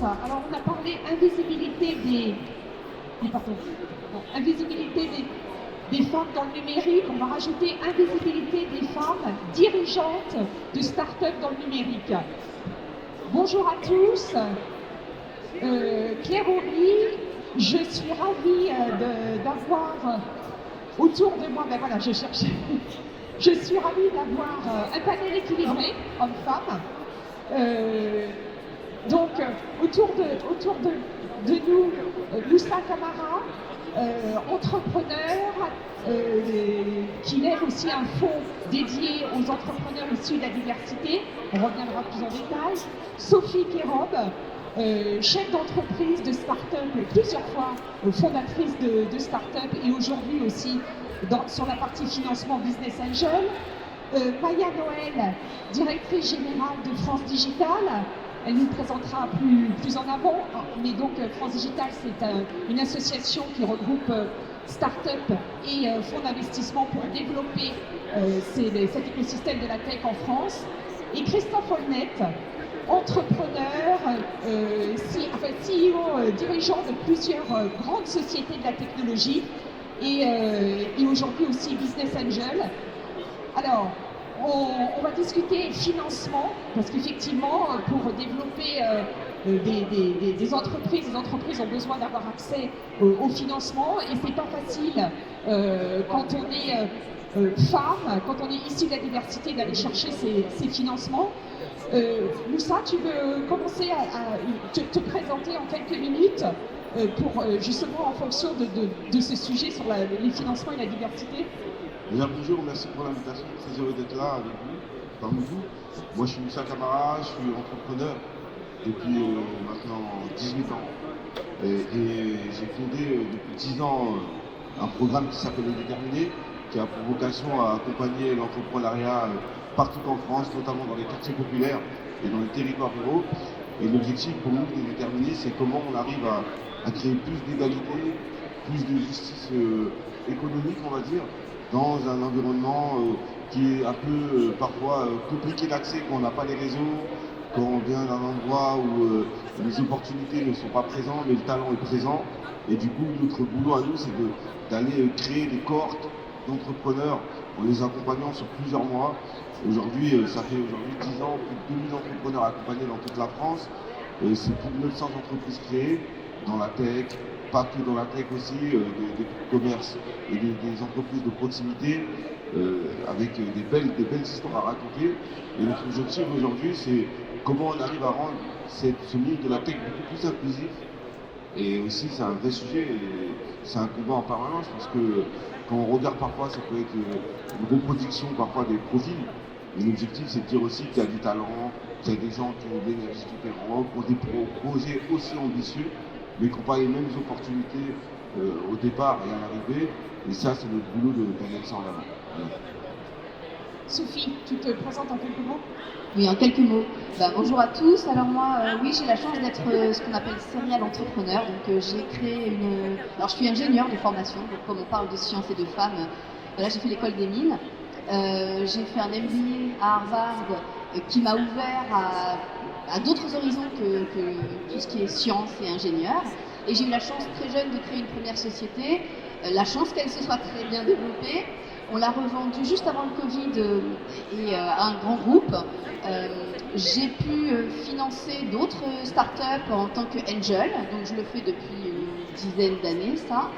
Alors, on a parlé invisibilité des femmes dans le numérique. On va rajouter invisibilité des femmes dirigeantes de start-up dans le numérique. Bonjour à tous. Claire Horry, je suis ravie d'avoir autour de moi, je suis ravie d'avoir un panel équilibré, hommes-femmes. Donc, autour de nous, Moussa Camara, entrepreneur, qui lève aussi un fonds dédié aux entrepreneurs issus de la diversité. On reviendra plus en détail. Sophie Kérob, chef d'entreprise de start-up, plusieurs fois fondatrice de start-up et aujourd'hui aussi sur la partie financement Business Angel. Maya Noël, directrice générale de France Digital. Elle nous présentera plus en avant. Mais donc France Digital, c'est une association qui regroupe start-up et fonds d'investissement pour développer cet écosystème de la tech en France. Et Christophe Holnet, entrepreneur, CEO, dirigeant de plusieurs grandes sociétés de la technologie et aujourd'hui aussi Business Angel. Alors, on va discuter financement, parce qu'effectivement, pour développer des entreprises, les entreprises ont besoin d'avoir accès au financement et c'est pas facile quand on est femme, quand on est issu de la diversité, d'aller chercher ces financements. Moussa, tu veux commencer à te présenter en quelques minutes pour justement en fonction de ce sujet sur les financements et la diversité? Bien, bonjour, merci pour l'invitation, très heureux d'être là avec vous, parmi vous. Moi je suis Moussa Camara, je suis entrepreneur depuis maintenant 18 ans et j'ai fondé depuis 10 ans un programme qui s'appelle Le Déterminé, qui a pour vocation à accompagner l'entrepreneuriat partout en France, notamment dans les quartiers populaires et dans les territoires ruraux. Et l'objectif pour nous de Déterminé, c'est comment on arrive à créer plus d'égalité, plus de justice économique, on va dire, dans un environnement qui est un peu parfois compliqué d'accès quand on n'a pas les réseaux, quand on vient d'un endroit où les opportunités ne sont pas présentes, mais le talent est présent. Et du coup, notre boulot à nous, c'est d'aller créer des cohortes d'entrepreneurs en les accompagnant sur plusieurs mois. Aujourd'hui, ça fait 10 ans, plus de 2000 entrepreneurs accompagnés dans toute la France. C'est plus de 900 entreprises créées dans la tech, pas que dans la tech aussi, des commerces et des entreprises de proximité avec des belles histoires à raconter. Et notre objectif aujourd'hui, c'est comment on arrive à rendre ce milieu de la tech beaucoup plus inclusif. Et aussi, c'est un vrai sujet, et c'est un combat en permanence parce que quand on regarde parfois, ça peut être une reproduction parfois des profils. Et l'objectif, c'est de dire aussi qu'il y a du talent, qu'il y a des gens qui ont des énergies différentes, qui ont des projets aussi ambitieux, mais qui n'ont pas les mêmes opportunités au départ et à l'arrivée. Et ça, c'est notre boulot d'aller ça en avant. Voilà. Sophie, tu te présentes en quelques mots? Oui, en quelques mots. Bonjour à tous. Alors moi, oui, j'ai la chance d'être ce qu'on appelle serial entrepreneur. Donc j'ai créé Alors je suis ingénieure de formation, donc comme on parle de sciences et de femmes, là j'ai fait l'école des mines. J'ai fait un MBA à Harvard qui m'a ouvert à d'autres horizons que tout ce qui est sciences et ingénieur. Et j'ai eu la chance très jeune de créer une première société, la chance qu'elle se soit très bien développée. On l'a revendue juste avant le Covid et à un grand groupe. J'ai pu financer d'autres startups en tant qu'angel, donc je le fais depuis une dizaine d'années ça.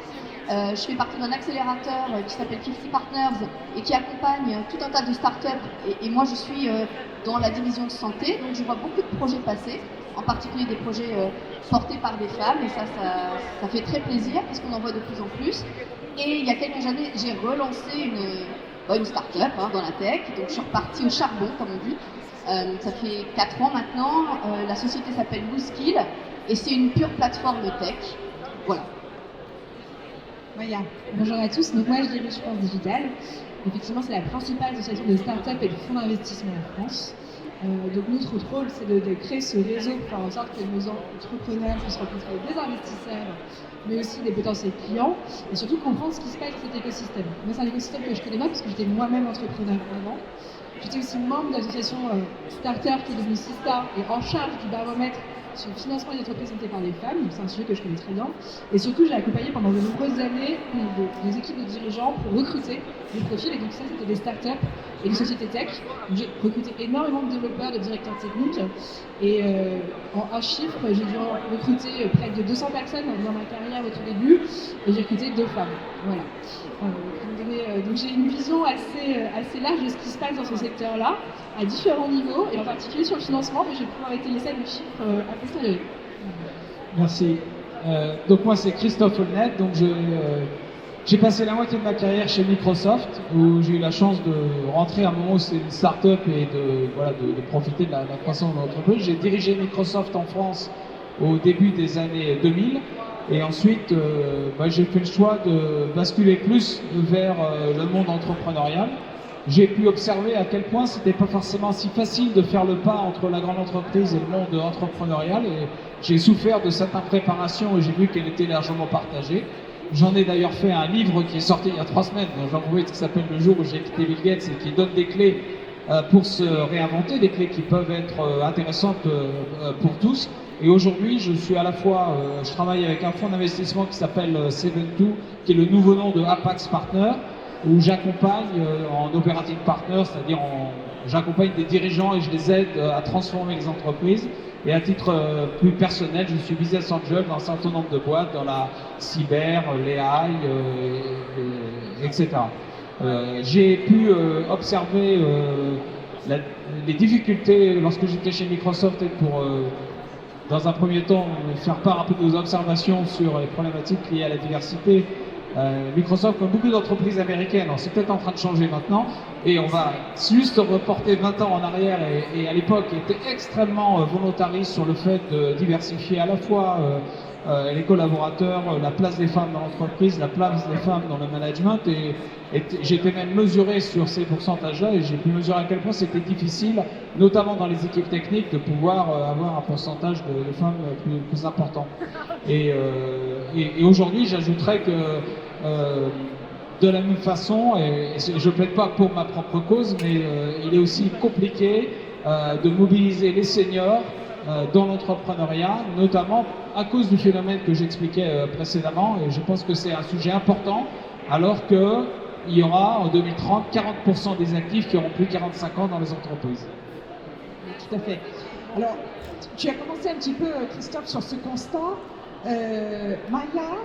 Je fais partie d'un accélérateur qui s'appelle 50 Partners et qui accompagne tout un tas de startups. Et moi, je suis dans la division de santé, donc je vois beaucoup de projets passer, en particulier des projets portés par des femmes. Et ça fait très plaisir parce qu'on en voit de plus en plus. Et il y a quelques années, j'ai relancé une start-up dans la tech. Donc je suis repartie au charbon, comme on dit. Ça fait 4 ans maintenant. La société s'appelle WooSkill et c'est une pure plateforme tech. Voilà. Maya, bonjour à tous. Donc moi je dirige France Digital. Effectivement, c'est la principale association de start-up et de fonds d'investissement en France. Donc notre rôle, c'est de créer ce réseau pour faire en sorte que nos entrepreneurs puissent rencontrer des investisseurs, mais aussi des potentiels clients, et surtout comprendre ce qui se passe dans cet écosystème. Moi, c'est un écosystème que je connais pas parce que j'étais moi-même entrepreneur avant. J'étais aussi membre de l'association Starter qui est devenue Sista et en charge du baromètre sur le financement des entreprises montées par des femmes, donc c'est un sujet que je connais très bien. Et surtout, j'ai accompagné pendant de nombreuses années des équipes de dirigeants pour recruter des profils. Et donc ça, c'était des startups et des sociétés tech. Donc, j'ai recruté énormément de développeurs, de directeurs techniques. Et en un chiffre, j'ai dû recruter près de 200 personnes dans ma carrière au tout début. Et j'ai recruté 2 femmes. Voilà. Donc j'ai une vision assez large de ce qui se passe dans ce secteur-là, à différents niveaux, et en particulier sur le financement, mais je vais pouvoir étayer ça de chiffres à posteriori. Merci. Donc moi c'est Christophe Holnet, donc j'ai passé la moitié de ma carrière chez Microsoft, où j'ai eu la chance de rentrer à un moment où c'est une start-up et de profiter de la croissance de l'entreprise. J'ai dirigé Microsoft en France au début des années 2000. Et ensuite, j'ai fait le choix de basculer plus vers le monde entrepreneurial. J'ai pu observer à quel point c'était pas forcément si facile de faire le pas entre la grande entreprise et le monde entrepreneurial. Et j'ai souffert de cette impréparation et j'ai vu qu'elle était largement partagée. J'en ai d'ailleurs fait un livre qui est sorti il y a 3 semaines, dont Jean Brouet, qui s'appelle Le jour où j'ai quitté Bill Gates et qui donne des clés pour se réinventer, des clés qui peuvent être intéressantes pour tous. Et aujourd'hui, je suis à la fois, je travaille avec un fonds d'investissement qui s'appelle Seven2, qui est le nouveau nom de Apax Partner, où j'accompagne en operating partner, c'est-à-dire j'accompagne des dirigeants et je les aide à transformer les entreprises. Et à titre plus personnel, je suis business angel dans un certain nombre de boîtes, dans la cyber, l'AI, etc. J'ai pu observer les difficultés lorsque j'étais chez Microsoft et pour dans un premier temps, faire part un peu de nos observations sur les problématiques liées à la diversité. Microsoft, comme beaucoup d'entreprises américaines, c'est peut-être en train de changer maintenant, et on va juste reporter 20 ans en arrière, et à l'époque était extrêmement volontariste sur le fait de diversifier à la fois les collaborateurs, la place des femmes dans l'entreprise, la place des femmes dans le management, et j'ai été même mesuré sur ces pourcentages-là, et j'ai pu mesurer à quel point c'était difficile, notamment dans les équipes techniques, de pouvoir avoir un pourcentage de femmes plus important. Et aujourd'hui, j'ajouterais que de la même façon, et je ne plaide pas pour ma propre cause, mais il est aussi compliqué de mobiliser les seniors dans l'entrepreneuriat, notamment à cause du phénomène que j'expliquais précédemment, et je pense que c'est un sujet important, alors qu'il y aura en 2030 40% des actifs qui auront plus de 45 ans dans les entreprises. Oui, tout à fait. Alors, tu as commencé un petit peu, Christophe, sur ce constat. Maya,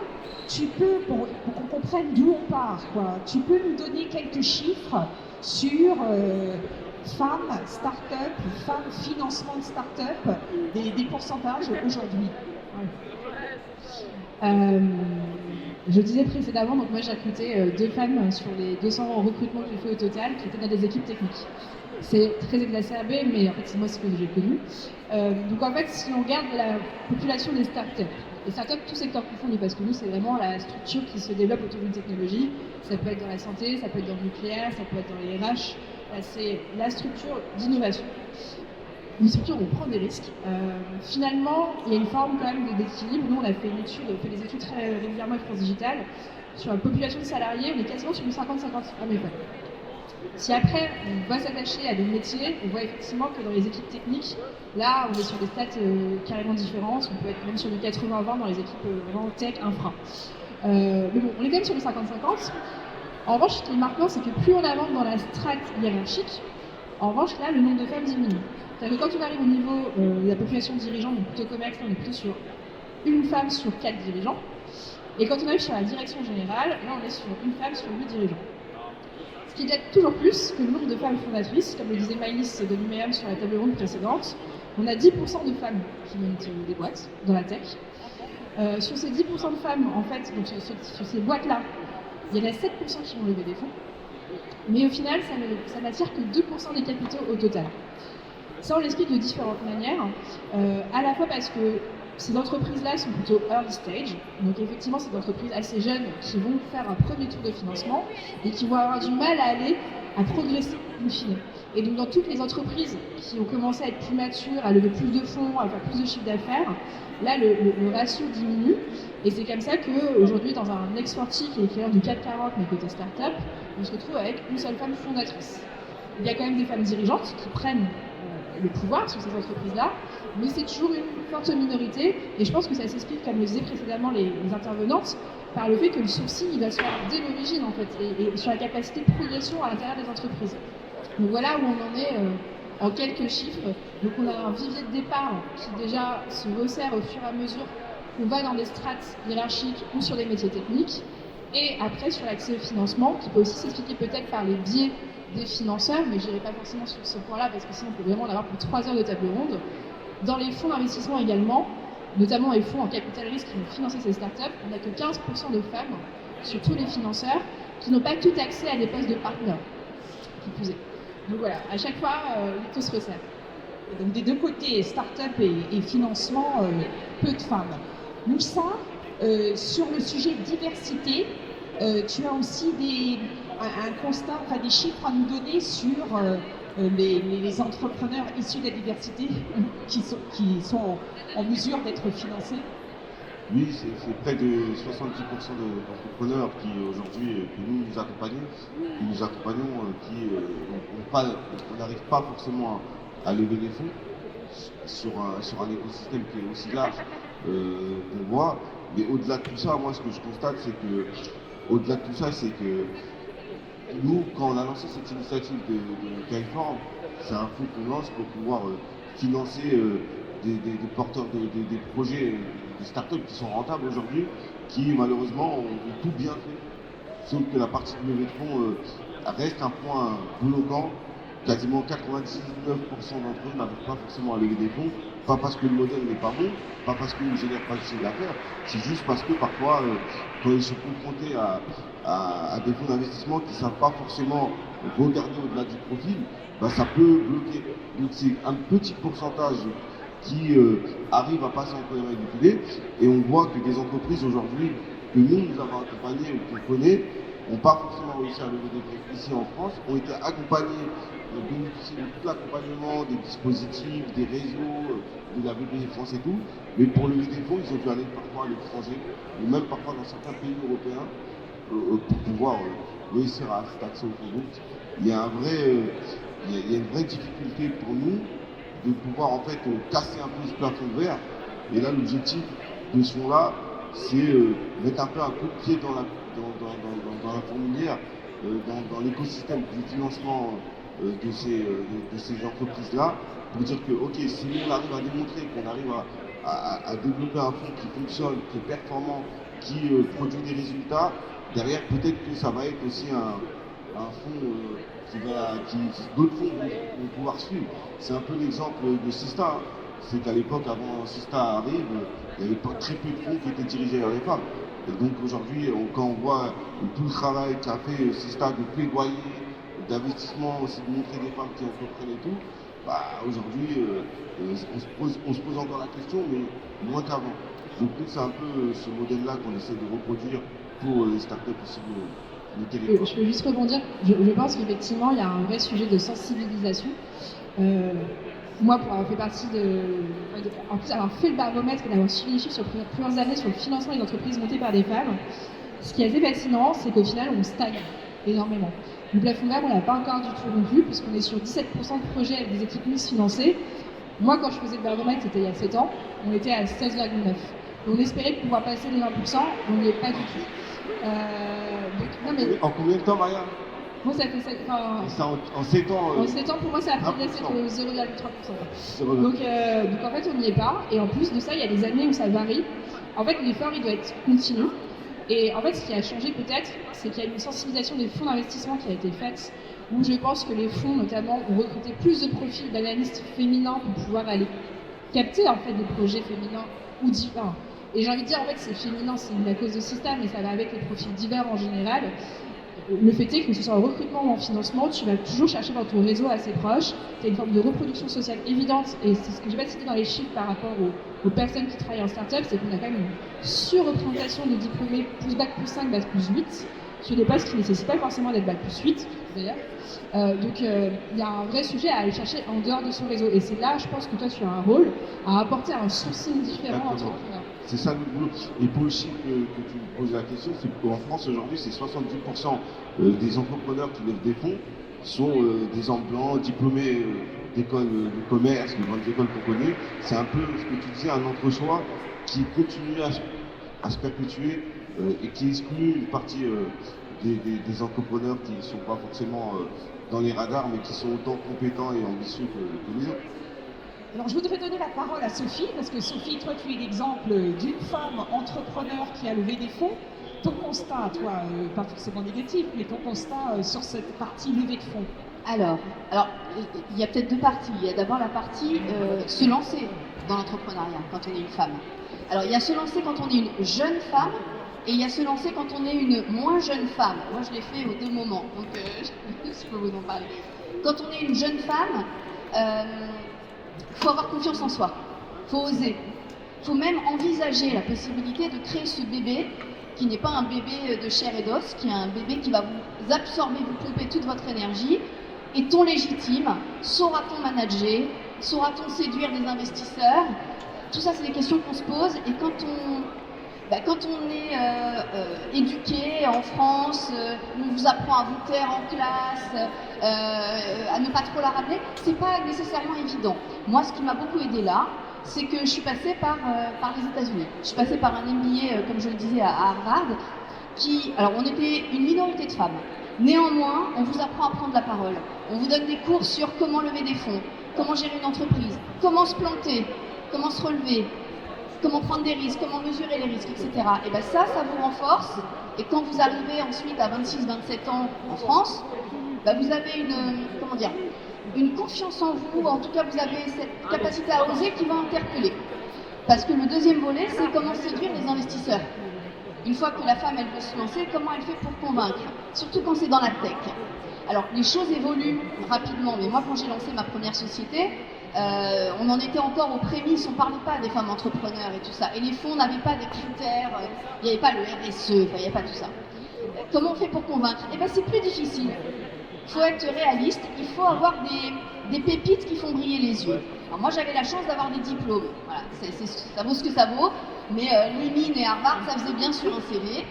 tu peux, pour qu'on comprenne d'où on part, tu peux nous donner quelques chiffres sur femmes, start-up, femmes, financement de start-up, des pourcentages aujourd'hui. Ouais. Je disais précédemment, donc moi j'ai recruté 2 femmes sur les 200 recrutements que j'ai fait au total, qui étaient dans des équipes techniques. C'est très exacerbé, mais en fait c'est moi ce que j'ai connu. Donc en fait, si on regarde la population des startups, les startups, tout secteur confondu, parce que nous c'est vraiment la structure qui se développe autour d'une technologie. Ça peut être dans la santé, ça peut être dans le nucléaire, ça peut être dans les RH. Là, c'est la structure d'innovation. Une structure où on prend des risques. Finalement, il y a une forme quand même d'équilibre. Nous, on a fait une étude, on fait des études très régulièrement avec France Digital. Sur la population de salariés, on est quasiment sur une 50-50 hommes et femmes. Si après, on va s'attacher à des métiers, on voit effectivement que dans les équipes techniques, là, on est sur des stats carrément différentes. On peut être même sur du 80-20 dans les équipes vraiment tech, infra. Mais bon, on est quand même sur du 50-50. En revanche, ce qui est marquant, c'est que plus on avance dans la strate hiérarchique, en revanche, là, le nombre de femmes diminue. C'est-à-dire que quand on arrive au niveau de la population dirigeante, donc plutôt COMEX, on est plutôt sur une femme sur 4 dirigeants. Et quand on arrive sur la direction générale, là, on est sur une femme sur 8 dirigeants. Ce qui est toujours plus que le nombre de femmes fondatrices, comme le disait Maïlis de Numéum sur la table ronde précédente. On a 10% de femmes qui montent des boîtes dans la tech. Sur ces 10% de femmes, en fait, donc sur ces boîtes-là, il y en a 7% qui vont lever des fonds. Mais au final, ça n'attire que 2% des capitaux au total. Ça, on l'explique de différentes manières, à la fois parce que ces entreprises-là sont plutôt early stage, donc effectivement, c'est des entreprises assez jeunes qui vont faire un premier tour de financement et qui vont avoir du mal à progresser in fine. Et donc, dans toutes les entreprises qui ont commencé à être plus matures, à lever plus de fonds, à faire plus de chiffre d'affaires, là, le ratio diminue. Et c'est comme ça qu'aujourd'hui, dans un Next 40 qui est l'équivalent du 440, mais côté start-up, on se retrouve avec une seule femme fondatrice. il y a quand même des femmes dirigeantes qui prennent le pouvoir sur ces entreprises-là, mais c'est toujours une forte minorité, et je pense que ça s'explique, comme le disaient précédemment les intervenantes, par le fait que le sourcing il va se faire dès l'origine en fait, et sur la capacité de progression à l'intérieur des entreprises. Donc voilà où on en est en quelques chiffres. Donc on a un vivier de départ qui déjà se resserre au fur et à mesure qu'on va dans des strates hiérarchiques ou sur des métiers techniques, et après sur l'accès au financement, qui peut aussi s'expliquer peut-être par les biais des financeurs, mais je n'irai pas forcément sur ce point-là parce que sinon on peut vraiment en avoir pour 3 heures de table ronde. Dans les fonds d'investissement également, notamment les fonds en capital risque qui vont financer ces startups, on n'a que 15% de femmes sur tous les financeurs qui n'ont pas tout accès à des postes de partenaires, qui plus est. Donc voilà, à chaque fois, tout se resserre. Et donc des deux côtés, start-up et financement, peu de femmes. Moussa, sur le sujet diversité, tu as aussi un constat, enfin des chiffres à nous donner sur les entrepreneurs issus de la diversité qui sont en mesure d'être financés. Oui, c'est près de 70% d'entrepreneurs qui aujourd'hui, que nous accompagnons, on n'arrive pas forcément à lever des fonds sur un écosystème qui est aussi large qu'on voit. Mais au-delà de tout ça, moi ce que je constate, c'est que nous, quand on a lancé cette initiative de Careform, c'est un fonds qu'on lance pour pouvoir financer des porteurs des projets, des startups qui sont rentables aujourd'hui, qui malheureusement ont tout bien fait. Sauf que la partie de levée de fonds reste un point bloquant. Quasiment 99% d'entre eux n'arrivent pas forcément à lever des fonds, pas parce que le modèle n'est pas bon, pas parce qu'ils ne génèrent pas de chiffre d'affaires, c'est juste parce que parfois, quand ils sont confrontés à des fonds d'investissement qui ne savent pas forcément regarder au-delà du profil, bah, ça peut bloquer. Donc c'est un petit pourcentage qui arrive à passer entre les mailles du filet, et on voit que des entreprises aujourd'hui que nous avons accompagnées ou qu'on connaît n'ont pas forcément réussi à lever des fonds ici en France, ont été accompagnés, bénéficier de tout l'accompagnement, des dispositifs, des réseaux, de la BPI France et tout, mais pour lever des fonds, ils ont dû aller parfois à l'étranger, ou même parfois dans certains pays européens, pour pouvoir réussir à cet accès au fonds. Donc il y a une vraie difficulté pour nous de pouvoir en fait casser un peu ce plafond de verre. Et là, l'objectif de ce fonds-là, c'est mettre un peu un coup de pied dans la fourmilière, dans l'écosystème du financement de ces entreprises-là, pour dire que, ok, si nous on arrive à démontrer qu'on arrive à développer un fonds qui fonctionne, qui est performant, qui produit des résultats, derrière peut-être que ça va être aussi un fonds qui d'autres fonds vont pouvoir suivre. C'est un peu l'exemple de Sista. Hein. C'est qu'à l'époque, avant Sista arrive, il y avait pas très peu de fonds qui étaient dirigés vers les femmes. Et donc aujourd'hui, quand on voit tout le travail qu'a fait Sista de plaidoyer, d'investissement, aussi de montrer des femmes qui entreprennent et tout, bah, aujourd'hui, on se pose encore la question, mais moins qu'avant. Donc c'est un peu ce modèle-là qu'on essaie de reproduire pour les startups ici du territoire. Je peux juste rebondir. Je pense qu'effectivement, il y a un vrai sujet de sensibilisation. Moi, pour avoir fait partie en plus avoir fait le baromètre et d'avoir suivi les chiffres sur plusieurs années sur le financement des entreprises montées par des femmes, ce qui est assez fascinant, c'est qu'au final, on stagne énormément. Le plafond vert, on ne l'a pas encore du tout rompu, puisqu'on est sur 17% de projets avec des équipes mixtes financées. Moi, quand je faisais le baromètre, c'était il y a 7 ans, on était à 16,9. On espérait pouvoir passer les 20%, on n'y est pas du tout. En combien de temps, Maria? Moi, ça fait 7 ans. En 7 ans. En 7 ans, pour moi, ça a progressé de 0,3%. Donc en fait, on n'y est pas. Et en plus de ça, il y a des années où ça varie. En fait, l'effort, il doit être continu. Et en fait, ce qui a changé peut-être, c'est qu'il y a une sensibilisation des fonds d'investissement qui a été faite, où je pense que les fonds, notamment, ont recruté plus de profils d'analystes féminins pour pouvoir aller capter en fait des projets féminins ou divers. Et j'ai envie de dire, en fait, c'est féminin, c'est la cause de Sista, mais ça va avec les profils divers en général. Le fait est que ce soit en recrutement ou en financement, tu vas toujours chercher dans ton réseau assez proche. Tu as une forme de reproduction sociale évidente, et c'est ce que je vais citer dans les chiffres par rapport aux personnes qui travaillent en start-up, c'est qu'on a quand même une surreprésentation de diplômés plus bac plus 5, bac plus 8, sur des postes qui ne nécessitent pas forcément d'être bac plus 8, d'ailleurs. Donc il y a un vrai sujet à aller chercher en dehors de son réseau. Et c'est là, je pense que toi, tu as un rôle à apporter un sourcing différent entre entrepreneurs. C'est ça le boulot. Et pour le chiffre que tu me poses la question, c'est qu'en France aujourd'hui, c'est 70% des entrepreneurs qui lèvent des fonds sont des hommes blancs, diplômés d'écoles de commerce, de grandes écoles qu'on connaît. C'est un peu ce que tu disais, un entre-soi qui continue à se perpétuer et qui exclut une partie des entrepreneurs qui ne sont pas forcément dans les radars, mais qui sont autant compétents et ambitieux que les autres. Alors, je voudrais donner la parole à Sophie, parce que Sophie, toi, tu es l'exemple d'une femme entrepreneur qui a levé des fonds. Ton constat, toi, pas forcément négatif, mais ton constat sur cette partie levée de fonds. Alors, il y a peut-être deux parties. Il y a d'abord la partie se lancer dans l'entrepreneuriat quand on est une femme. Alors, il y a se lancer quand on est une jeune femme et il y a se lancer quand on est une moins jeune femme. Moi, je l'ai fait aux deux moments, donc je peux vous en parler. Quand on est une jeune femme, faut avoir confiance en soi, faut oser, faut même envisager la possibilité de créer ce bébé qui n'est pas un bébé de chair et d'os, qui est un bébé qui va vous absorber, vous pomper toute votre énergie. Est-on légitime? Saura-t-on manager? Saura-t-on séduire des investisseurs? Tout ça, c'est des questions qu'on se pose. Et quand on est éduqué en France, on vous apprend à vous taire en classe, à ne pas trop la rappeler, c'est pas nécessairement évident. Moi, ce qui m'a beaucoup aidé là, c'est que je suis passée par les États-Unis. Je suis passée par un MBA, comme je le disais, à Harvard, alors on était une minorité de femmes. Néanmoins, on vous apprend à prendre la parole. On vous donne des cours sur comment lever des fonds, comment gérer une entreprise, comment se planter, comment se relever, comment prendre des risques, comment mesurer les risques, etc. Et bien ça vous renforce. Et quand vous arrivez ensuite à 26-27 ans en France, vous avez une confiance en vous, en tout cas vous avez cette capacité à oser qui va interpeller. Parce que le deuxième volet, c'est comment séduire les investisseurs. Une fois que la femme, elle veut se lancer, comment elle fait pour convaincre? Surtout quand c'est dans la tech. Alors, les choses évoluent rapidement, mais moi, quand j'ai lancé ma première société, on en était encore aux prémices, on ne parlait pas des femmes entrepreneurs et tout ça. Et les fonds n'avaient pas des critères, il n'y avait pas le RSE, il n'y avait pas tout ça. Comment on fait pour convaincre? Eh bien, c'est plus difficile. Il faut être réaliste, il faut avoir des pépites qui font briller les yeux. Alors moi j'avais la chance d'avoir des diplômes, voilà, ça vaut ce que ça vaut, mais les mines et Harvard ça faisait bien sur un CV.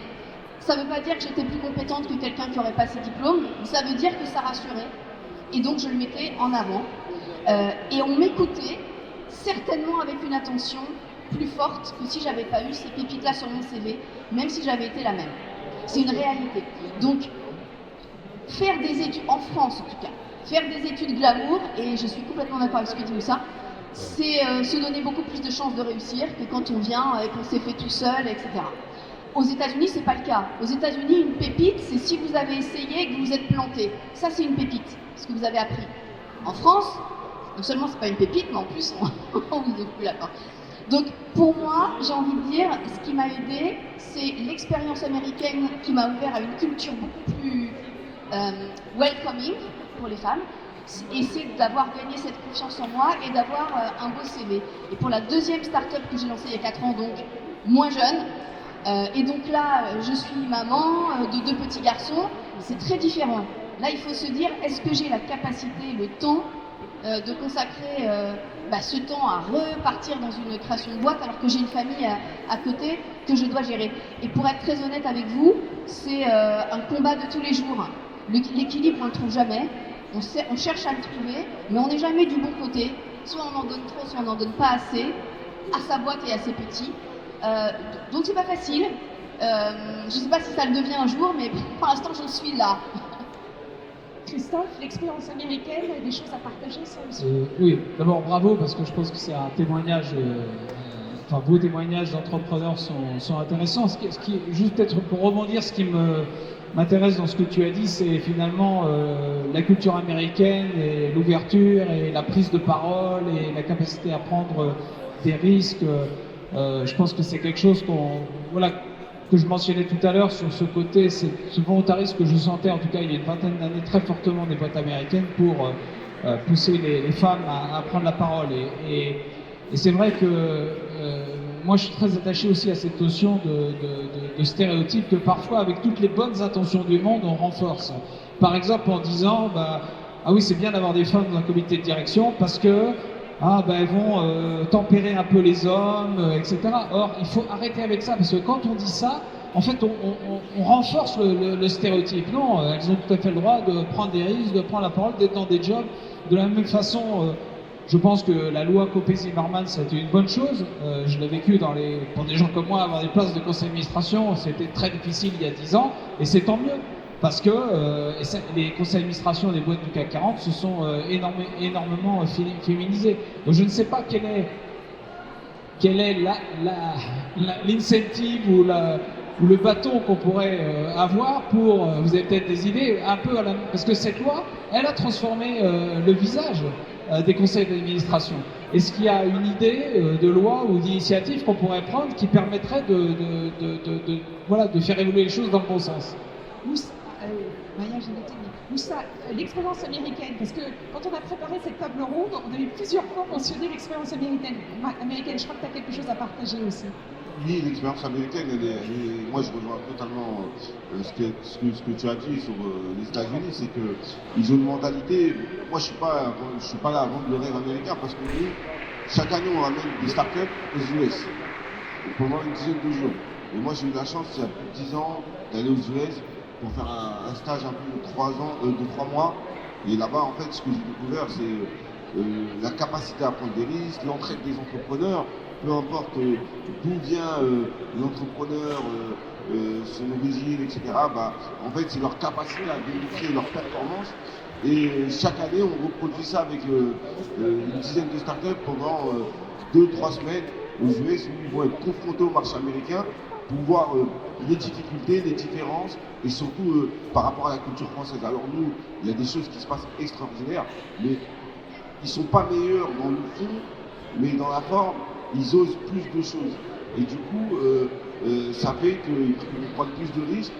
Ça ne veut pas dire que j'étais plus compétente que quelqu'un qui n'aurait pas ces diplômes, mais ça veut dire que ça rassurait, et donc je le mettais en avant. Et on m'écoutait certainement avec une attention plus forte que si j'avais pas eu ces pépites-là sur mon CV, même si j'avais été la même. C'est une réalité. Donc, faire des études, en France en tout cas, faire des études glamour, et je suis complètement d'accord avec ce que dit Moussa, c'est se donner beaucoup plus de chances de réussir que quand on vient et qu'on s'est fait tout seul, etc. Aux États-Unis, c'est pas le cas. Aux États-Unis, une pépite, c'est si vous avez essayé et que vous vous êtes planté. Ça, c'est une pépite, ce que vous avez appris. En France, non seulement c'est pas une pépite, mais en plus, on vous ouvre plus la porte. Donc, pour moi, j'ai envie de dire, ce qui m'a aidé, c'est l'expérience américaine qui m'a ouvert à une culture beaucoup plus welcoming pour les femmes, et c'est d'avoir gagné cette confiance en moi et d'avoir un beau CV. Et pour la deuxième start-up que j'ai lancée il y a 4 ans, donc moins jeune, et donc là, je suis maman de 2 petits garçons, c'est très différent. Là, il faut se dire, est-ce que j'ai la capacité, le temps de consacrer ce temps à repartir dans une création de boîte alors que j'ai une famille à côté que je dois gérer. Et pour être très honnête avec vous, c'est un combat de tous les jours. L'équilibre, on ne le trouve jamais. On cherche à le trouver, mais on n'est jamais du bon côté. Soit on en donne trop, soit on n'en donne pas assez, à sa boîte et à ses petits. Donc c'est pas facile. Je ne sais pas si ça le devient un jour, mais pour l'instant j'en suis là. Christophe, l'expérience américaine, des choses à partager sur le sujet? Oui, d'abord bravo, parce que je pense que c'est un témoignage, vos témoignages d'entrepreneurs sont intéressants. Ce qui, juste peut-être pour rebondir, ce qui m'intéresse dans ce que tu as dit, c'est finalement la culture américaine et l'ouverture et la prise de parole et la capacité à prendre des risques. Je pense que c'est quelque chose que je mentionnais tout à l'heure sur ce côté, c'est ce volontarisme que je sentais en tout cas il y a une vingtaine d'années très fortement des boîtes américaines pour pousser les femmes à prendre la parole. Et c'est vrai que moi je suis très attaché aussi à cette notion de stéréotype que parfois avec toutes les bonnes intentions du monde on renforce. Par exemple en disant ah oui c'est bien d'avoir des femmes dans un comité de direction parce que elles vont tempérer un peu les hommes, etc. Or, il faut arrêter avec ça, parce que quand on dit ça, en fait, on renforce le stéréotype. Non, elles ont tout à fait le droit de prendre des risques, de prendre la parole, d'être dans des jobs. De la même façon, je pense que la loi Copé-Zimmermann, ça a été une bonne chose. Je l'ai vécu pour des gens comme moi, avoir des places de conseil d'administration, c'était très difficile il y a 10 ans, et c'est tant mieux. Parce que les conseils d'administration des boîtes du CAC 40 se sont énormément féminisés. Donc je ne sais pas quelle est l'incentive ou le bâton qu'on pourrait avoir pour, vous avez peut-être des idées, un peu parce que cette loi, elle a transformé le visage des conseils d'administration. Est-ce qu'il y a une idée de loi ou d'initiative qu'on pourrait prendre qui permettrait de faire évoluer les choses dans le bon sens? Maya, j'ai noté, mais Moussa, l'expérience américaine, parce que quand on a préparé cette table ronde, on avait plusieurs fois mentionné l'expérience américaine. Je crois que tu as quelque chose à partager aussi. Oui, l'expérience américaine, moi je rejoins totalement ce que tu as dit sur les États-Unis, c'est qu'ils ont une mentalité. Moi je suis pas là à vendre le rêve américain parce que nous, chaque année on ramène des startups aux US pendant une dizaine de jours. Et moi j'ai eu la chance il y a plus de 10 ans d'aller aux US pour faire un stage un peu de 3 mois. Et là-bas en fait ce que j'ai découvert c'est la capacité à prendre des risques, l'entraide des entrepreneurs. Peu importe d'où vient l'entrepreneur, son origine, etc., en fait, c'est leur capacité à démontrer leur performance. Et chaque année, on reproduit ça avec une dizaine de startups pendant 2-3 semaines aux US où ils vont être confrontés au marché américain pour voir les difficultés, les différences et surtout par rapport à la culture française. Alors nous, il y a des choses qui se passent extraordinaires, mais ils ne sont pas meilleurs dans le fond, mais dans la forme. Ils osent plus de choses. Et du coup, ça fait qu'ils vont prendre plus de risques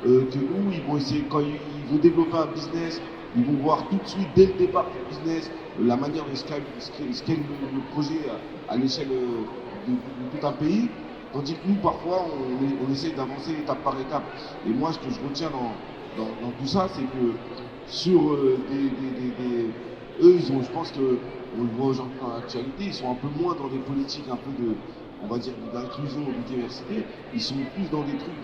que nous. Ils vont essayer, quand ils vont développer un business, ils vont voir tout de suite, dès le départ du business, la manière de scaler le projet à l'échelle de tout un pays. Tandis que nous, parfois, on essaie d'avancer étape par étape. Et moi, ce que je retiens dans tout ça, c'est que sur eux, je pense que on le voit aujourd'hui dans l'actualité, ils sont un peu moins dans des politiques un peu on va dire, d'inclusion ou de diversité, ils sont plus dans des trucs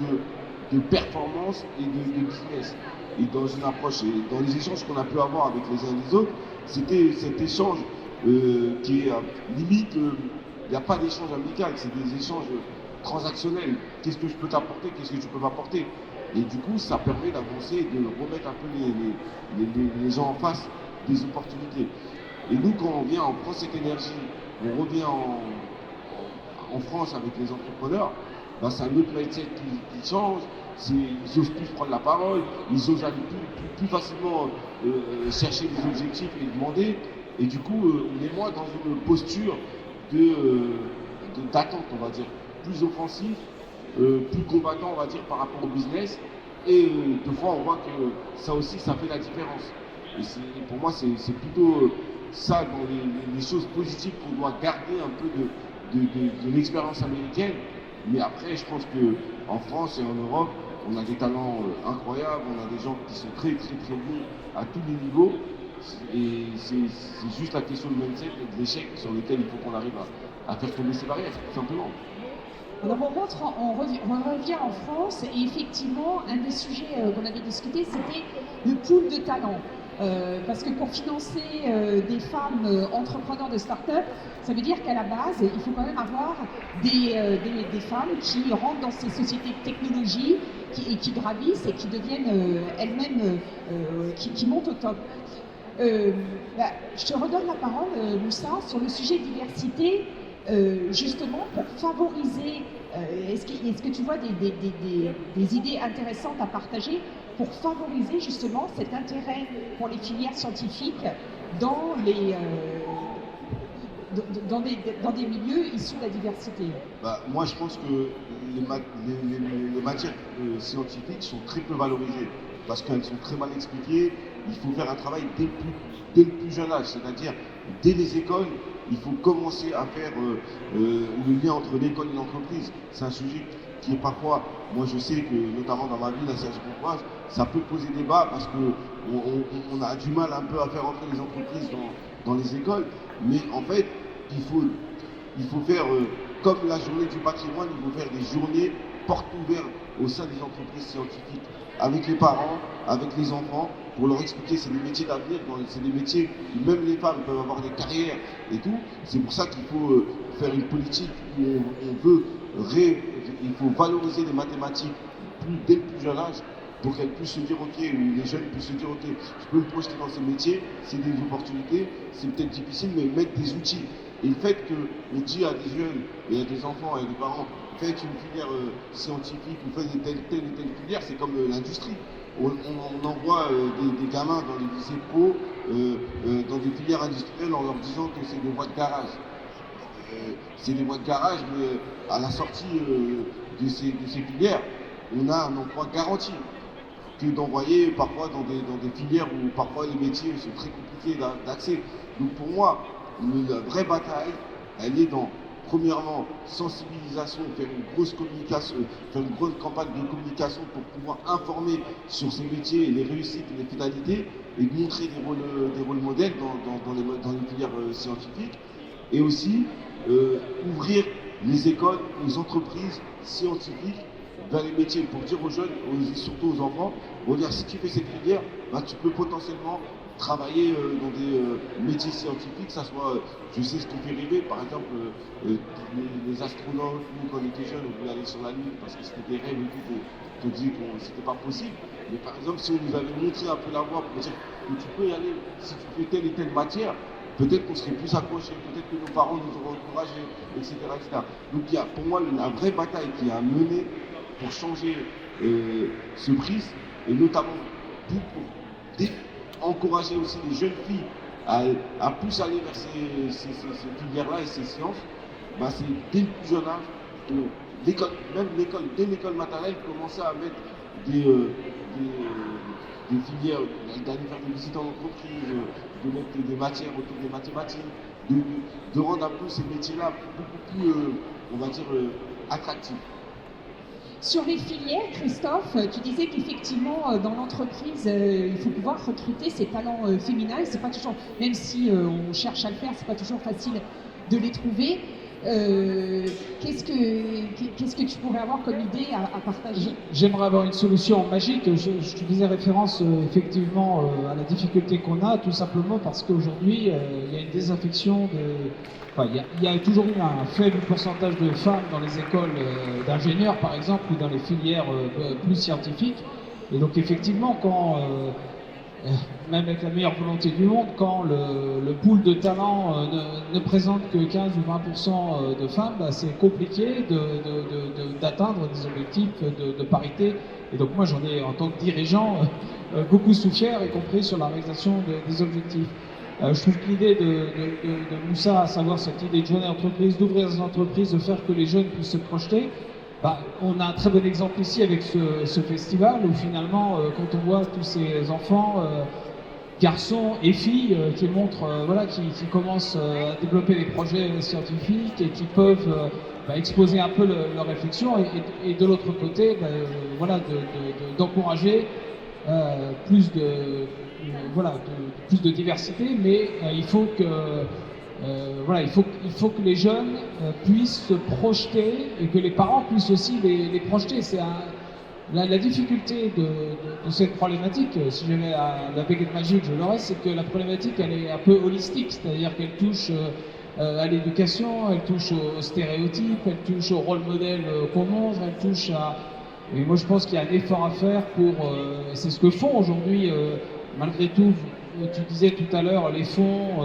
de performance et de business. Et dans une approche, et dans les échanges qu'on a pu avoir avec les uns et les autres, c'était cet échange qui est limite, il n'y a pas d'échange amical, c'est des échanges transactionnels. Qu'est-ce que je peux t'apporter, qu'est-ce que tu peux m'apporter? Et du coup, ça permet d'avancer et de remettre un peu les gens en face des opportunités. Et nous, quand on vient, on prend cette énergie, on revient en France avec les entrepreneurs, c'est un autre mindset qui change, ils osent plus prendre la parole, ils osent aller plus facilement chercher des objectifs et demander, et du coup, on est moins dans une posture d'attente, on va dire, plus offensif, plus combattant, on va dire, par rapport au business, et deux fois, on voit que ça aussi, ça fait la différence. Et pour moi, c'est plutôt ça dans les choses positives qu'on doit garder un peu de l'expérience américaine. Mais après, je pense qu'en France et en Europe, on a des talents incroyables, on a des gens qui sont très très très bons à tous les niveaux. Et c'est juste la question de mindset et de l'échec sur lequel il faut qu'on arrive à faire tomber ces barrières, tout simplement. Alors on revient en France et effectivement, un des sujets qu'on avait discuté, c'était le pool de talents. Parce que pour financer des femmes entrepreneurs de start-up, ça veut dire qu'à la base, il faut quand même avoir des femmes qui rentrent dans ces sociétés de technologie et qui gravissent et qui deviennent elles-mêmes, qui montent au top. Je te redonne la parole, Moussa, sur le sujet diversité, justement pour favoriser, est-ce que tu vois des idées intéressantes à partager pour favoriser justement cet intérêt pour les filières scientifiques dans des milieux issus de la diversité? Moi, je pense que les matières scientifiques sont très peu valorisées parce qu'elles sont très mal expliquées. Il faut faire un travail dès le plus jeune âge, c'est-à-dire dès les écoles. Il faut commencer à faire le lien entre l'école et l'entreprise. C'est un sujet qui est parfois, moi je sais que notamment dans ma ville, à Cergy-Pontoise, ça peut poser débat parce qu'on a du mal un peu à faire entrer les entreprises dans les écoles. Mais en fait, il faut faire comme la journée du patrimoine, il faut faire des journées porte ouverte au sein des entreprises scientifiques, avec les parents, avec les enfants, pour leur expliquer que c'est des métiers d'avenir, c'est des métiers où même les femmes peuvent avoir des carrières et tout. C'est pour ça qu'il faut faire une politique où on veut il faut valoriser les mathématiques dès le plus jeune âge, pour qu'elles puissent se dire ok, ou les jeunes puissent se dire ok, je peux me projeter dans ces métiers, c'est des opportunités, c'est peut-être difficile, mais mettre des outils. Et le fait qu'on dit à des jeunes et à des enfants et à des parents, faites une filière scientifique ou faites telle et telle filière, c'est comme l'industrie. On envoie des gamins dans les lycées pro, dans des filières industrielles en leur disant que c'est des voies de garage. C'est des voies de garage, mais à la sortie de ces filières, on a un emploi garanti, que d'envoyer parfois dans des filières où parfois les métiers sont très compliqués d'accès. Donc pour moi, la vraie bataille, elle est dans, premièrement, sensibilisation, faire une grosse communication, faire une grande campagne de communication pour pouvoir informer sur ces métiers, les réussites et les finalités, et montrer des rôles modèles dans les filières scientifiques, et aussi ouvrir les écoles, les entreprises scientifiques vers les métiers, pour dire aux jeunes, surtout aux enfants, dire si tu fais cette filière, bah, tu peux potentiellement travailler dans des métiers scientifiques, ça soit, je sais ce qui fait rêver, par exemple les astronautes, nous quand on était jeunes, on voulait aller sur la Lune parce que c'était des rêves et tout, on te disait que c'était pas possible, mais par exemple si on nous avait montré un peu la voie pour dire que tu peux y aller si tu fais telle et telle matière, peut-être qu'on serait plus accrochés, peut-être que nos parents nous auraient encouragés, etc., etc. Donc il y a pour moi la vraie bataille qui a mené pour changer ce prisme, et notamment pour encourager aussi les jeunes filles à plus aller vers ces filières-là et ces sciences, bah c'est dès le plus jeune âge, dès l'école maternelle, commencer à mettre des filières, d'aller faire des visites en entreprise, de mettre des matières autour des mathématiques, de rendre un peu ces métiers-là beaucoup plus, on va dire, attractifs. Sur les filières, Christophe, tu disais qu'effectivement, dans l'entreprise, il faut pouvoir recruter ces talents féminins. C'est pas toujours, même si on cherche à le faire, c'est pas toujours facile de les trouver. Qu'est-ce que tu pourrais avoir comme idée à partager? J'aimerais avoir une solution magique. Je te faisais référence effectivement à la difficulté qu'on a, tout simplement parce qu'aujourd'hui, il y a une désaffection il y a toujours eu un faible pourcentage de femmes dans les écoles d'ingénieurs, par exemple, ou dans les filières plus scientifiques. Et donc, effectivement, même avec la meilleure volonté du monde, quand le pool de talents ne présente que 15 ou 20% de femmes, bah, c'est compliqué d'atteindre des objectifs de parité. Et donc, moi, j'en ai, en tant que dirigeant, beaucoup souffert, y compris sur la réalisation des objectifs. Je trouve que l'idée de Moussa, à savoir cette idée de journée entreprise, d'ouvrir des entreprises, de faire que les jeunes puissent se projeter, bah, on a un très bon exemple ici avec ce festival où finalement, quand on voit tous ces enfants, garçons et filles, qui montrent, qui commencent à développer des projets scientifiques et qui peuvent exposer un peu leur réflexion, et de l'autre côté, d'encourager plus de diversité, mais il faut que les jeunes puissent se projeter et que les parents puissent aussi les projeter. C'est la difficulté de cette problématique, si j'avais la baguette magique, je l'aurais, c'est que la problématique, elle est un peu holistique, c'est-à-dire qu'elle touche à l'éducation, elle touche aux stéréotypes, elle touche au rôle modèle qu'on montre, elle touche à... Et moi, je pense qu'il y a un effort à faire pour... c'est ce que font aujourd'hui, malgré tout, tu disais tout à l'heure, les fonds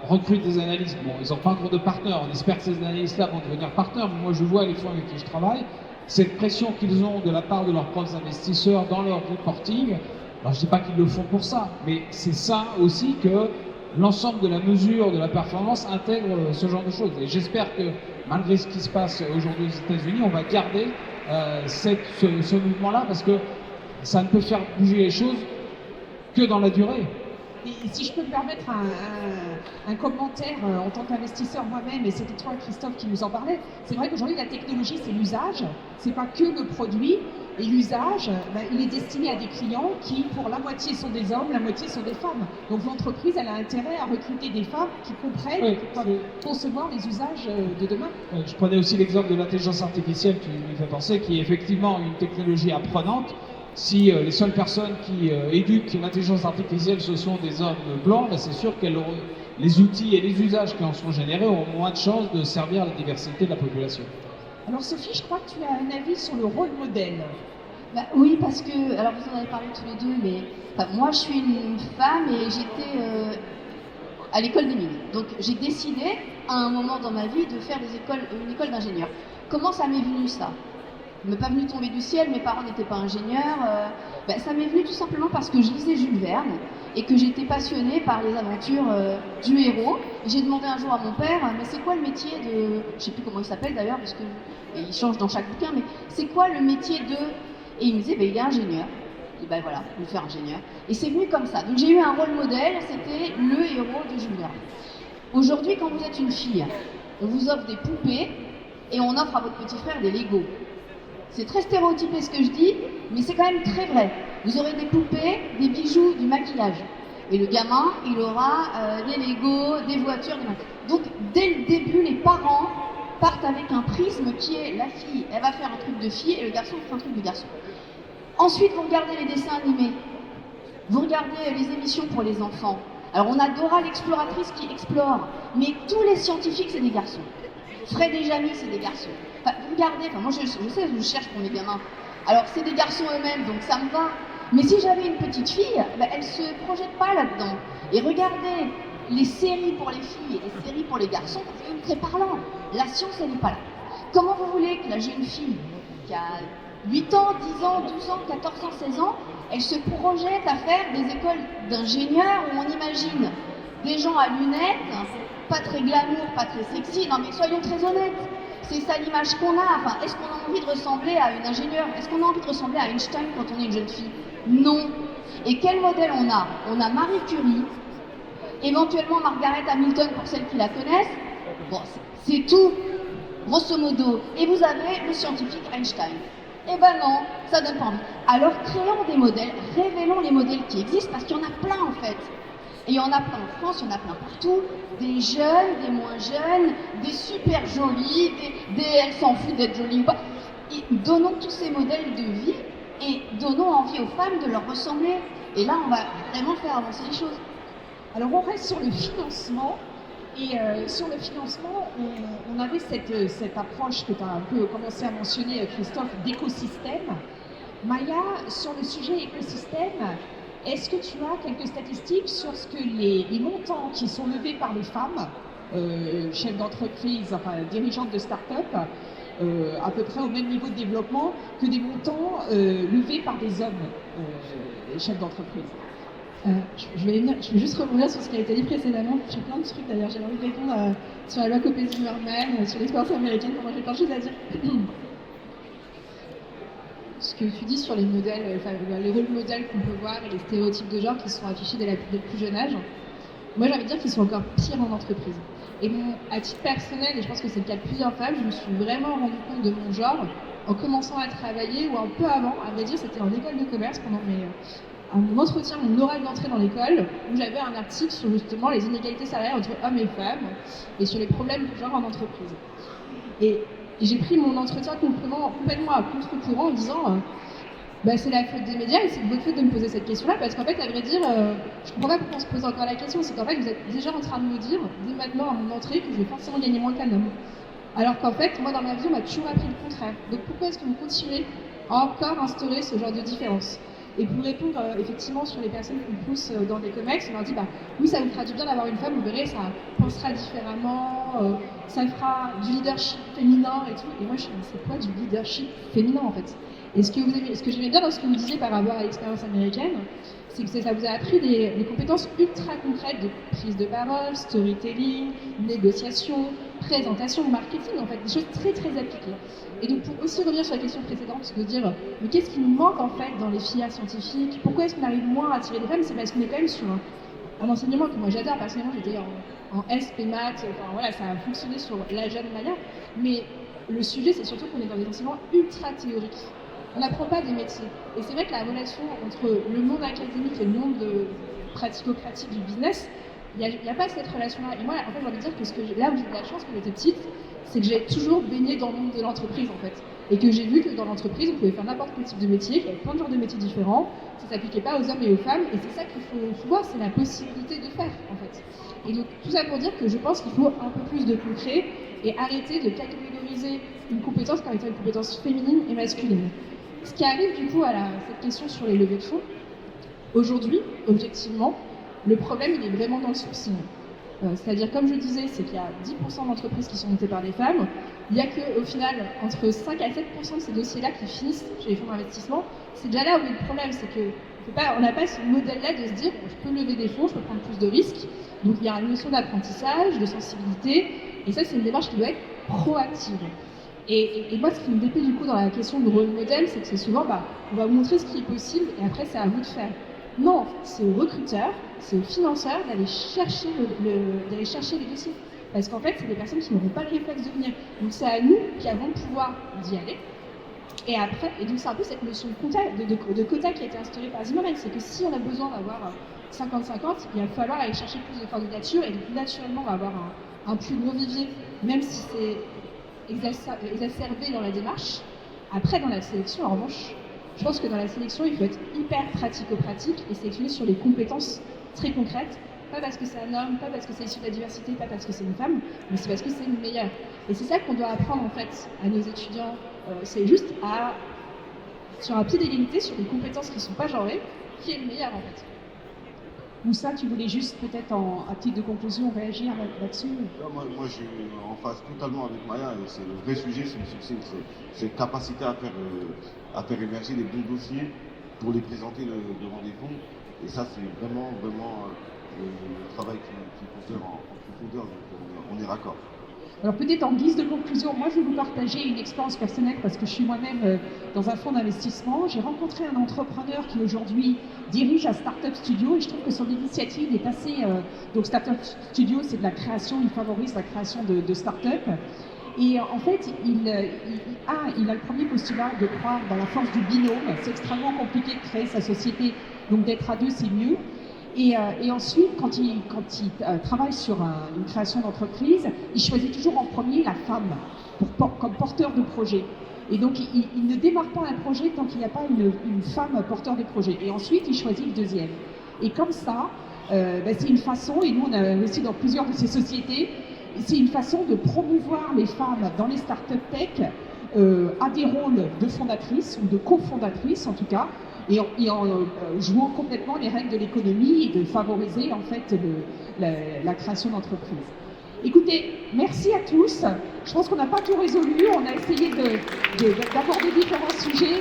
recrutent des analystes. Bon, ils n'ont pas encore de partenaires. On espère que ces analystes-là vont devenir partenaires. Mais moi, je vois les fonds avec qui je travaille, cette pression qu'ils ont de la part de leurs propres investisseurs dans leur reporting. Alors, je ne dis pas qu'ils le font pour ça, mais c'est ça aussi que l'ensemble de la mesure de la performance intègre ce genre de choses. Et j'espère que, malgré ce qui se passe aujourd'hui aux États-Unis, on va garder ce mouvement-là, parce que ça ne peut faire bouger les choses que dans la durée. Et si je peux me permettre un commentaire en tant qu'investisseur moi-même, et c'était toi, Christophe, qui nous en parlait, c'est vrai qu'aujourd'hui la technologie c'est l'usage, c'est pas que le produit. Et l'usage, il est destiné à des clients qui, pour la moitié, sont des hommes, la moitié sont des femmes. Donc l'entreprise, elle a intérêt à recruter des femmes qui comprennent, Oui, qui peuvent concevoir les usages de demain. Je prenais aussi l'exemple de l'intelligence artificielle qui me fait penser, qui est effectivement une technologie apprenante. Si les seules personnes qui éduquent l'intelligence artificielle, ce sont des hommes blancs, c'est sûr que les outils et les usages qui en sont générés auront moins de chances de servir à la diversité de la population. Alors Sophie, je crois que tu as un avis sur le rôle modèle. Oui, parce que, alors vous en avez parlé tous les deux, mais moi je suis une femme et j'étais à l'école des mines. Donc j'ai décidé à un moment dans ma vie de faire une école d'ingénieur. Comment ça m'est venu ça? Ça m'est pas venu tomber du ciel, mes parents n'étaient pas ingénieurs. Ça m'est venu tout simplement parce que je lisais Jules Verne et que j'étais passionnée par les aventures du héros. J'ai demandé un jour à mon père, mais c'est quoi le métier de... Je sais plus comment il s'appelle d'ailleurs, parce qu'il change dans chaque bouquin, mais c'est quoi le métier de... Et il me disait, il est ingénieur. Et voilà, je vais faire ingénieur. Et c'est venu comme ça. Donc j'ai eu un rôle modèle, c'était le héros de Jules Verne. Aujourd'hui, quand vous êtes une fille, on vous offre des poupées et on offre à votre petit frère des Lego. C'est très stéréotypé ce que je dis, mais c'est quand même très vrai. Vous aurez des poupées, des bijoux, du maquillage. Et le gamin, il aura des Lego, des voitures, des maquillettes. Donc dès le début, les parents partent avec un prisme qui est la fille, elle va faire un truc de fille et le garçon fait un truc de garçon. Ensuite, vous regardez les dessins animés, vous regardez les émissions pour les enfants. Alors on a Dora l'exploratrice qui explore, mais tous les scientifiques c'est des garçons. Fred et Jamie c'est des garçons. Vous regardez, moi je sais, je cherche pour mes gamins. Alors c'est des garçons eux-mêmes, donc ça me va. Mais si j'avais une petite fille, elle se projette pas là-dedans. Et regardez, les séries pour les filles et les séries pour les garçons, c'est même très parlant. La science, elle n'est pas là. Comment vous voulez que la jeune fille qui a 8 ans, 10 ans, 12 ans, 14 ans, 16 ans, elle se projette à faire des écoles d'ingénieurs où on imagine des gens à lunettes, pas très glamour, pas très sexy. Non mais soyons très honnêtes, c'est ça l'image qu'on a. Est-ce qu'on a envie de ressembler à une ingénieure? Est-ce qu'on a envie de ressembler à Einstein quand on est une jeune fille? Non. Et quel modèle on a? On a Marie Curie, éventuellement Margaret Hamilton pour celles qui la connaissent. Bon, c'est tout, grosso modo. Et vous avez le scientifique Einstein. Eh ben non, ça donne pas envie. Alors créons des modèles, révélons les modèles qui existent, parce qu'il y en a plein en fait. Et il y en a plein en France, il y en a plein partout. Des jeunes, des moins jeunes, des super jolies, des elles s'en foutent d'être jolies ou pas. Et donnons tous ces modèles de vie et donnons envie aux femmes de leur ressembler. Et là, on va vraiment faire avancer les choses. Alors on reste sur le financement. Et sur le financement, on avait cette approche que tu as un peu commencé à mentionner, Christophe, d'écosystème. Maya, sur le sujet écosystème, est-ce que tu as quelques statistiques sur ce que les montants qui sont levés par les femmes, chefs d'entreprise, dirigeantes de start-up, à peu près au même niveau de développement que des montants levés par des hommes, chefs d'entreprise? Je vais juste rebondir sur ce qui a été dit précédemment. J'ai plein de trucs d'ailleurs. J'ai envie de répondre sur la loi Copé-Zimmermann, sur l'expérience américaine. Moi, j'ai plein de choses à dire. Ce que tu dis sur les modèles, les rôles modèles qu'on peut voir et les stéréotypes de genre qui sont affichés dès le plus jeune âge, moi j'ai envie de dire qu'ils sont encore pires en entreprise. Et à titre personnel, et je pense que c'est le cas de plusieurs femmes, je me suis vraiment rendu compte de mon genre en commençant à travailler, ou un peu avant, à vrai dire, c'était en école de commerce pendant mon entretien, mon oral d'entrée dans l'école, où j'avais un article sur justement les inégalités salariales entre hommes et femmes et sur les problèmes du genre en entreprise. Et j'ai pris mon entretien complètement à contre-courant en disant c'est la faute des médias et c'est de votre faute de me poser cette question-là, parce qu'en fait, à vrai dire, je comprends pas pourquoi on se pose encore la question. C'est qu'en fait, vous êtes déjà en train de me dire, dès maintenant à mon entrée, que je vais forcément gagner moins qu'un homme. Alors qu'en fait, moi dans ma vie, on m'a toujours appris le contraire. Donc pourquoi est-ce que vous continuez à encore instaurer ce genre de différence? Et pour répondre effectivement sur les personnes qu'on pousse dans des comex, on leur dit oui, ça vous fera du bien d'avoir une femme, vous verrez, ça pensera différemment, ça fera du leadership féminin et tout. Et moi je me dis, c'est quoi du leadership féminin en fait? Et ce que j'aimais bien dans ce que vous disiez par rapport à l'expérience américaine, c'est que ça vous a appris des compétences ultra concrètes de prise de parole, storytelling, négociation, présentation, marketing, en fait, des choses très très appliquées. Et donc pour aussi revenir sur la question précédente, de dire mais qu'est-ce qui nous manque en fait dans les filières scientifiques? Pourquoi est-ce qu'on arrive moins à attirer des femmes? C'est parce qu'on est quand même sur un enseignement que moi j'adore. Personnellement, j'étais en SP maths, voilà, ça a fonctionné sur la jeune Maya, mais le sujet c'est surtout qu'on est dans des enseignements ultra théoriques. on n'apprend pas des métiers. Et c'est vrai que la relation entre le monde académique et le monde pratico-pratique du business, il n'y a pas cette relation-là. Et moi, en fait, j'ai envie de dire que là où j'ai eu de la chance quand j'étais petite, c'est que j'ai toujours baigné dans le monde de l'entreprise, en fait. Et que j'ai vu que dans l'entreprise, on pouvait faire n'importe quel type de métier, qu'il y avait plein de genres de métiers différents, ça ne s'appliquait pas aux hommes et aux femmes, et c'est ça qu'il faut voir, c'est la possibilité de faire, en fait. Et donc, tout ça pour dire que je pense qu'il faut un peu plus de concret et arrêter de catégoriser une compétence comme étant une compétence féminine et masculine. Ce qui arrive du coup à cette question sur les levées de fonds, aujourd'hui, objectivement, le problème il est vraiment dans le sourcing. C'est-à-dire, comme je disais, c'est qu'il y a 10% d'entreprises qui sont montées par des femmes. Il n'y a qu'au final, entre 5 à 7% de ces dossiers-là qui finissent chez les fonds d'investissement. C'est déjà là où est le problème, c'est qu'on n'a pas ce modèle-là de se dire je peux lever des fonds, je peux prendre plus de risques. Donc il y a une notion d'apprentissage, de sensibilité, et ça c'est une démarche qui doit être proactive. Et moi, ce qui me déplaît du coup dans la question du rôle modèle, c'est que c'est souvent, on va vous montrer ce qui est possible, et après c'est à vous de faire. Non, c'est aux recruteurs, c'est aux financeurs d'aller chercher les dossiers. Parce qu'en fait, c'est des personnes qui n'auront pas le réflexe de venir. Donc c'est à nous qui avons le pouvoir d'y aller. Et après, et donc c'est un peu cette notion de quota qui a été instaurée par Zimmermann, c'est que si on a besoin d'avoir 50-50, il va falloir aller chercher plus de candidatures, et donc naturellement on va avoir un plus gros vivier, même si c'est exacerbé dans la démarche. Après, dans la sélection, en revanche, je pense que dans la sélection, il faut être hyper pratico-pratique et sélectionner sur les compétences très concrètes. Pas parce que c'est un homme, pas parce que c'est issu de la diversité, pas parce que c'est une femme, mais c'est parce que c'est une meilleure. Et c'est ça qu'on doit apprendre en fait à nos étudiants. C'est juste sur un pied d'égalité, sur des compétences qui ne sont pas genrées, qui est le meilleur en fait. Moussa, tu voulais juste peut-être à titre de conclusion réagir là-dessus? Moi, je suis en phase totalement avec Maya, et c'est le vrai sujet, c'est le succès, c'est capacité à faire émerger les bons dossiers pour les présenter devant des fonds. Et ça, c'est vraiment le travail qu'il faut faire en profondeur, donc on est raccord. Alors peut-être en guise de conclusion, moi je vais vous partager une expérience personnelle parce que je suis moi-même dans un fonds d'investissement. J'ai rencontré un entrepreneur qui aujourd'hui dirige un Startup Studio et je trouve que son initiative est assez... donc Startup Studio, c'est de la création, il favorise la création de start-up. Et en fait, il a le premier postulat de croire dans la force du binôme. C'est extrêmement compliqué de créer sa société, donc d'être à deux, c'est mieux. Et ensuite, quand il travaille sur une création d'entreprise, il choisit toujours en premier la femme comme porteur de projet. Et donc, il ne démarre pas un projet tant qu'il n'y a pas une femme porteur de projet. Et ensuite, il choisit le deuxième. Et comme ça, c'est une façon, et nous on a investi dans plusieurs de ces sociétés, c'est une façon de promouvoir les femmes dans les startups tech à des rôles de fondatrices ou de cofondatrices en tout cas, et en jouant complètement les règles de l'économie et de favoriser en fait la création d'entreprises. Écoutez, merci à tous. Je pense qu'on n'a pas tout résolu. On a essayé d'aborder différents sujets.